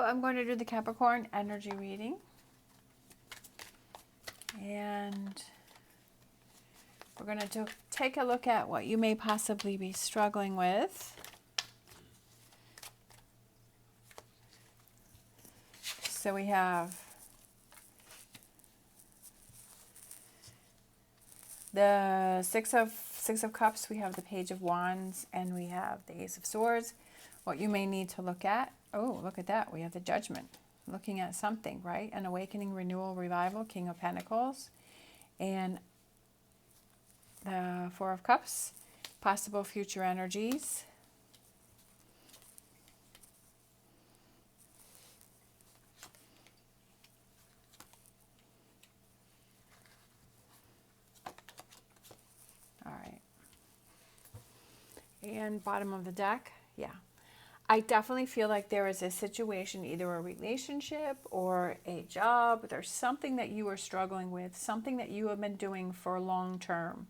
I'm going to do the Capricorn energy reading. And we're going to take a look at what you may possibly be struggling with. So we have the Six of Cups, we have the Page of Wands, and we have the Ace of Swords. What you may need to look at. Oh, look at that. We have the Judgment. Looking at something, right? An awakening, renewal, revival, King of Pentacles. And the Four of Cups. Possible future energies. All right. And bottom of the deck. Yeah. I definitely feel like there is a situation, either a relationship or a job. There's something that you are struggling with, something that you have been doing for long term,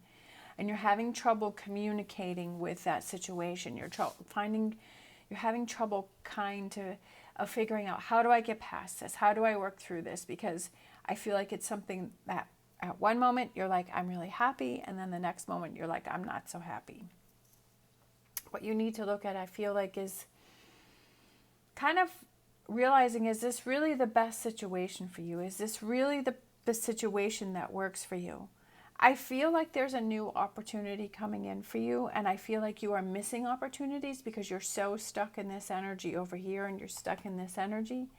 and you're having trouble communicating with that situation. You're having trouble of figuring out, how do I get past this? How do I work through this? Because I feel like it's something that at one moment you're like, I'm really happy, and then the next moment you're like, I'm not so happy. What you need to look at, I feel like, is kind of realizing, is this really the best situation for you? Is this really the situation that works for you? I feel like there's a new opportunity coming in for you, and I feel like you are missing opportunities because you're so stuck in this energy over here, and you're stuck in this energy,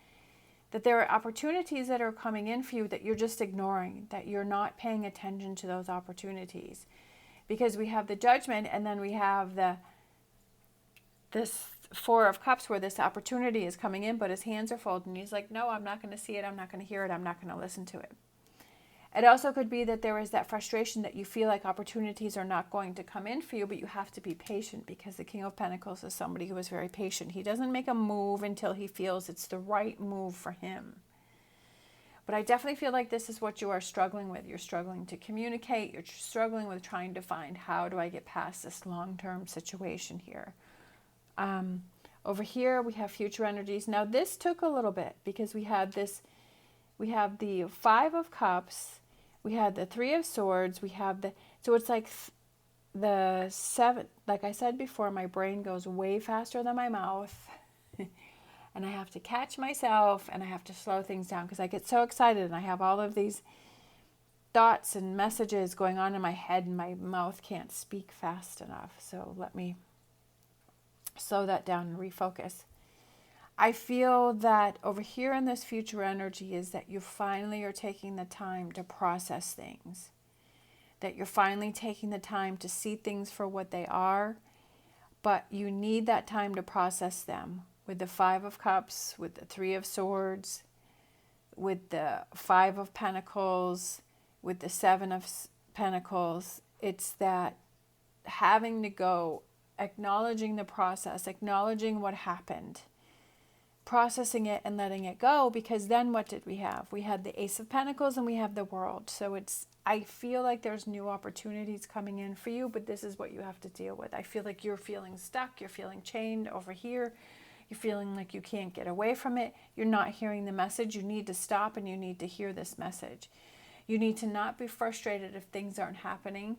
that there are opportunities that are coming in for you that you're just ignoring, that you're not paying attention to those opportunities. Because we have the Judgment, and then we have this Four of Cups, where this opportunity is coming in, but his hands are folded, and he's like, no, I'm not going to see it, I'm not going to hear it, I'm not going to listen to it. It also could be that there is that frustration that you feel like opportunities are not going to come in for you, but you have to be patient, because the King of Pentacles is somebody who is very patient. He doesn't make a move until he feels it's the right move for him. But I definitely feel like this is what you are struggling with. You're struggling to communicate. You're struggling with trying to find, how do I get past this long-term situation here? Over here we have future energies. Now this took a little bit, because we have the Five of Cups, we had the Three of Swords, so it's like the seven, like I said before, my brain goes way faster than my mouth. And I have to catch myself, and I have to slow things down, because I get so excited and I have all of these thoughts and messages going on in my head, and my mouth can't speak fast enough. So let me slow that down and refocus. I feel that over here in this future energy is that you finally are taking the time to process things. That you're finally taking the time to see things for what they are, but you need that time to process them. With the Five of Cups, with the Three of Swords, with the Five of Pentacles, with the Seven of Pentacles, it's that having to go, acknowledging the process, acknowledging what happened, processing it and letting it go, because then what did we have? We had the Ace of Pentacles and we have the World. So I feel like there's new opportunities coming in for you, but this is what you have to deal with. I feel like you're feeling stuck, you're feeling chained over here, you're feeling like you can't get away from it, you're not hearing the message. You need to stop and you need to hear this message. You need to not be frustrated if things aren't happening,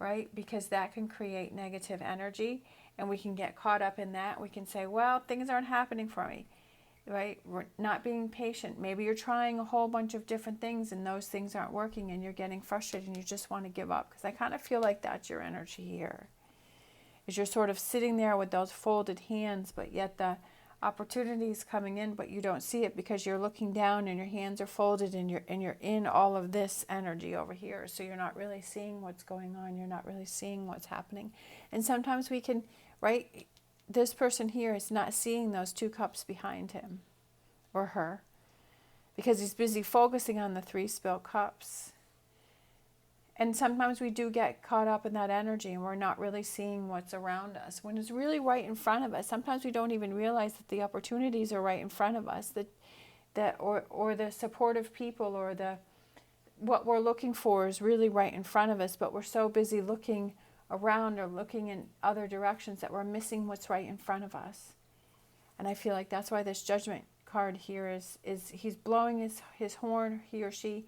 right? Because that can create negative energy, and we can get caught up in that. We can say, well, things aren't happening for me, right? We're not being patient. Maybe you're trying a whole bunch of different things and those things aren't working, and you're getting frustrated and you just want to give up. Because I kind of feel like that's your energy here, is you're sort of sitting there with those folded hands, but yet the opportunity is coming in, but you don't see it because you're looking down and your hands are folded, and you're in all of this energy over here. So you're not really seeing what's going on. You're not really seeing what's happening. And sometimes we can, right? This person here is not seeing those two cups behind him or her, because he's busy focusing on the three spilled cups. And sometimes we do get caught up in that energy, and we're not really seeing what's around us when it's really right in front of us. Sometimes we don't even realize that the opportunities are right in front of us, or the supportive people, or what we're looking for is really right in front of us, but we're so busy looking around or looking in other directions that we're missing what's right in front of us. And I feel like that's why this Judgment card here is he's blowing his horn, he or she,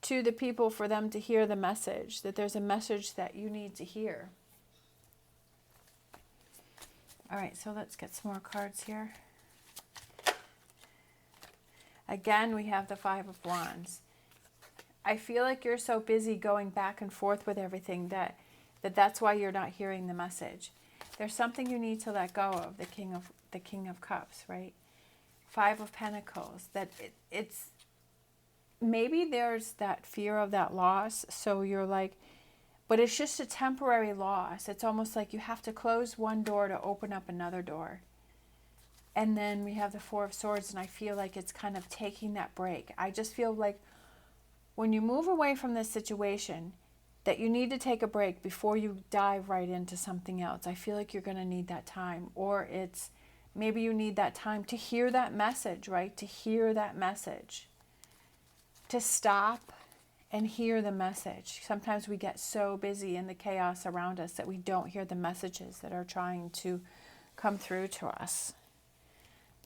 to the people for them to hear the message, that there's a message that you need to hear. All right, so let's get some more cards here. Again, we have the Five of Wands. I feel like you're so busy going back and forth with everything that's why you're not hearing the message. There's something you need to let go of, the King of Cups, right? Five of Pentacles. That it's maybe there's that fear of that loss, so you're like, but it's just a temporary loss. It's almost like you have to close one door to open up another door. And then we have the Four of Swords, and I feel like it's kind of taking that break. I just feel like when you move away from this situation, that you need to take a break before you dive right into something else. I feel like you're going to need that time. Or it's maybe you need that time to hear that message, right? To hear that message. To stop and hear the message. Sometimes we get so busy in the chaos around us that we don't hear the messages that are trying to come through to us.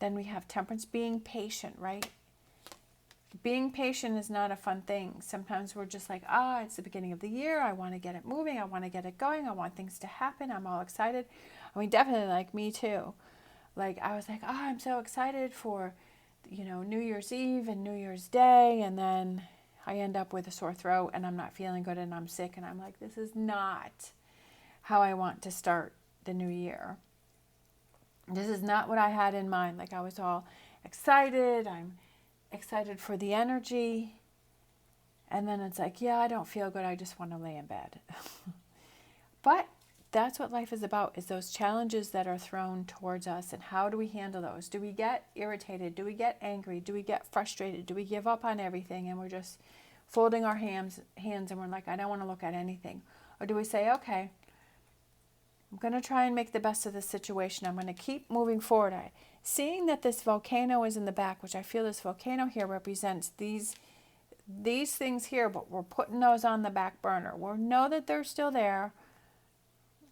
Then we have Temperance, being patient, right? Being patient is not a fun thing. Sometimes we're just like, it's the beginning of the year. I want to get it moving. I want to get it going. I want things to happen. I'm all excited. I mean, definitely like me too. Like I was like, I'm so excited for, New Year's Eve and New Year's Day. And then I end up with a sore throat and I'm not feeling good and I'm sick. And I'm like, this is not how I want to start the new year. This is not what I had in mind. Like I was all excited. I'm excited for the energy. And then it's like, I don't feel good. I just want to lay in bed. But that's what life is about, is those challenges that are thrown towards us. And how do we handle those? Do we get irritated? Do we get angry? Do we get frustrated? Do we give up on everything and we're just folding our hands and we're like, I don't want to look at anything? Or do we say, okay, I'm going to try and make the best of this situation. I'm going to keep moving forward. Seeing that this volcano is in the back, which I feel this volcano here represents these things here, but we're putting those on the back burner. We know that they're still there.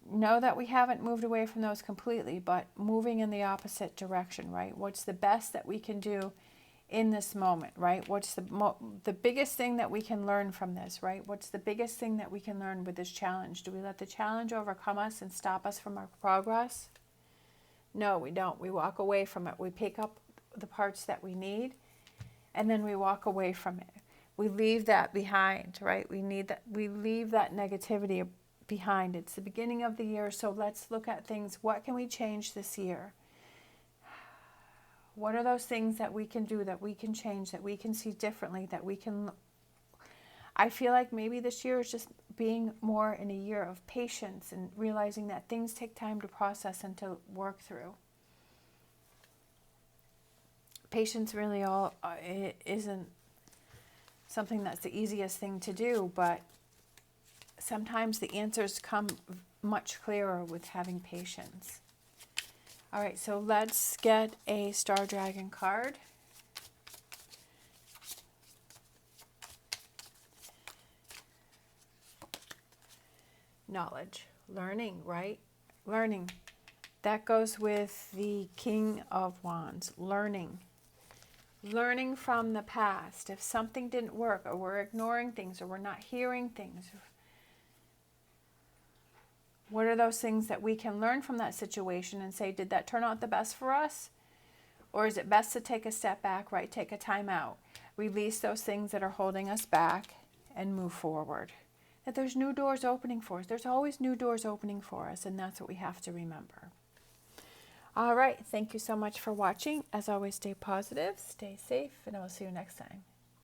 Know that we haven't moved away from those completely, but moving in the opposite direction, right? What's the best that we can do in this moment, right? What's the biggest thing that we can learn from this, right? What's the biggest thing that we can learn with this challenge? Do we let the challenge overcome us and stop us from our progress? No, we don't. We walk away from it. We pick up the parts that we need, and then we walk away from it. We leave that behind, right? We leave that negativity behind. It's the beginning of the year, so let's look at things. What can we change this year? What are those things that we can do, that we can change, that we can see differently, that we can... I feel like maybe this year is just being more in a year of patience and realizing that things take time to process and to work through. Patience really it isn't something that's the easiest thing to do, but sometimes the answers come much clearer with having patience. All right, so let's get a Star Dragon card. Knowledge, learning, right? Learning. That goes with the King of Wands, learning. Learning from the past. If something didn't work, or we're ignoring things, or we're not hearing things, what are those things that we can learn from that situation and say, did that turn out the best for us? Or is it best to take a step back, right? Take a time out. Release those things that are holding us back and move forward. That there's new doors opening for us. There's always new doors opening for us, and that's what we have to remember. All right. Thank you so much for watching. As always, stay positive, stay safe, and I will see you next time.